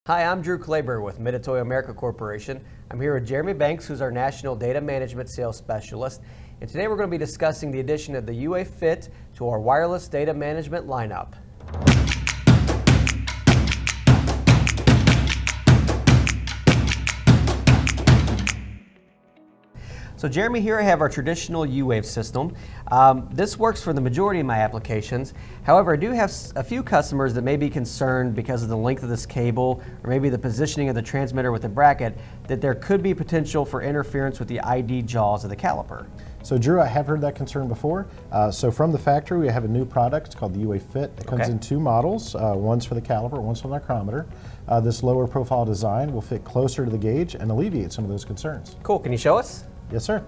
Hi, I'm Drew Kleber with Mitutoyo America Corporation. I'm here with Jeremy Banks, who's our National Data Management Sales Specialist. And today we're going to be discussing the addition of the UA Fit to our wireless data management lineup. So Jeremy, here I have our traditional U-Wave system. This works for the majority of my applications. However, I do have a few customers that may be concerned because of the length of this cable or maybe the positioning of the transmitter with the bracket that there could be potential for interference with the ID jaws of the caliper. So Drew, I have heard that concern before. So from the factory, we have a new product. It's called the UA Fit. It comes in two models. One's for the caliper, one's for the micrometer. This lower profile design will fit closer to the gauge and alleviate some of those concerns. Cool, can you show us? Yes, sir.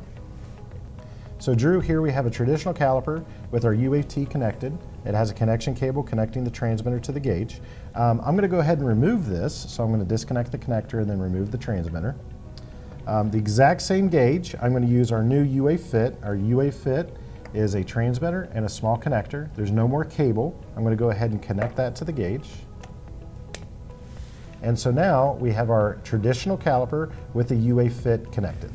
So Drew, here we have a traditional caliper with our UAT connected. It has a connection cable connecting the transmitter to the gauge. I'm going to go ahead and remove this. So I'm going to disconnect the connector and then remove the transmitter. The exact same gauge, I'm going to use our new UA Fit. Our UA Fit is a transmitter and a small connector. There's no more cable. I'm going to go ahead and connect that to the gauge. And so now we have our traditional caliper with the UA Fit connected.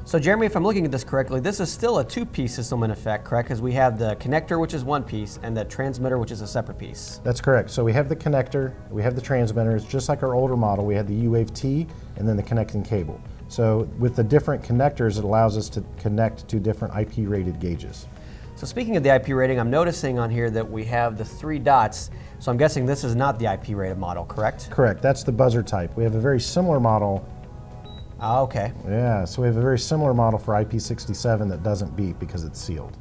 So Jeremy, if I'm looking at this correctly, this is still a two-piece system in effect, correct? Because we have the connector, which is one piece, and the transmitter, which is a separate piece. That's correct. So we have the connector, we have the transmitter. It's just like our older model. We had the U-Wave T and then the connecting cable. So with the different connectors, it allows us to connect to different IP-rated gauges. So speaking of the IP rating, I'm noticing on here that we have the 3 dots. So I'm guessing this is not the IP rated model, correct? Correct. That's the buzzer type. We have a very similar model. Ah, okay. Yeah, so we have a very similar model for IP67 that doesn't beep because it's sealed.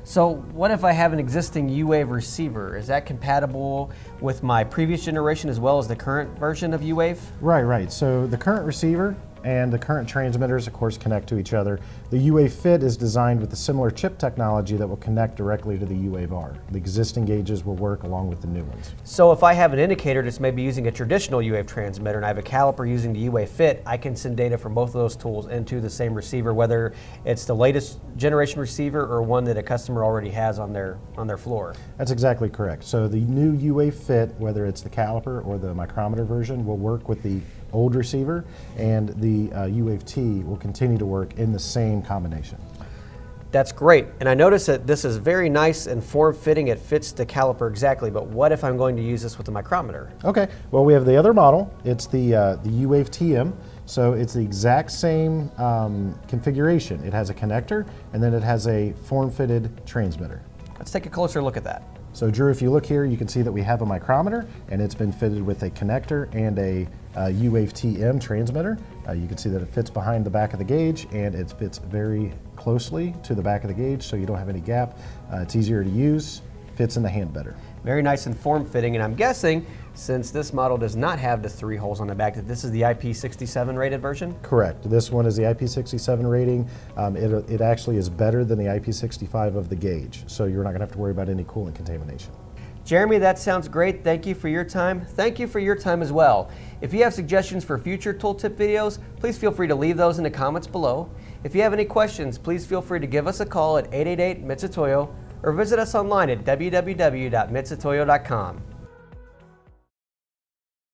So what if I have an existing U-Wave receiver? Is that compatible with my previous generation as well as the current version of U-Wave? Right. So the current receiver and the current transmitters, of course, connect to each other. The UA Fit is designed with a similar chip technology that will connect directly to the U-Wave R. The existing gauges will work along with the new ones. So if I have an indicator that's maybe using a traditional U-Wave transmitter and I have a caliper using the UA Fit, I can send data from both of those tools into the same receiver, whether it's the latest generation receiver or one that a customer already has on their floor. That's exactly correct. So the new UA Fit, whether it's the caliper or the micrometer version, will work with the old receiver, and the U-Wave T will continue to work in the same combination. That's great. And I notice that this is very nice and form-fitting. It fits the caliper exactly, but what if I'm going to use this with the micrometer? Okay, well, we have the other model. It's the U-Wave TM. So it's the exact same configuration. It has a connector, and then it has a form-fitted transmitter. Let's take a closer look at that. So Drew, if you look here, you can see that we have a micrometer, and it's been fitted with a connector and a U-Wave TM transmitter. You can see that it fits behind the back of the gauge, and it fits very closely to the back of the gauge, so you don't have any gap. It's easier to use, fits in the hand better. Very nice and form-fitting, and I'm guessing, since this model does not have the 3 holes on the back, that this is the IP67 rated version? Correct. This one is the IP67 rating. It actually is better than the IP65 of the gauge, so you're not going to have to worry about any coolant contamination. Jeremy, that sounds great. Thank you for your time. Thank you for your time as well. If you have suggestions for future tooltip videos, please feel free to leave those in the comments below. If you have any questions, please feel free to give us a call at 888-MITSUTOYO or visit us online at www.mitsutoyo.com.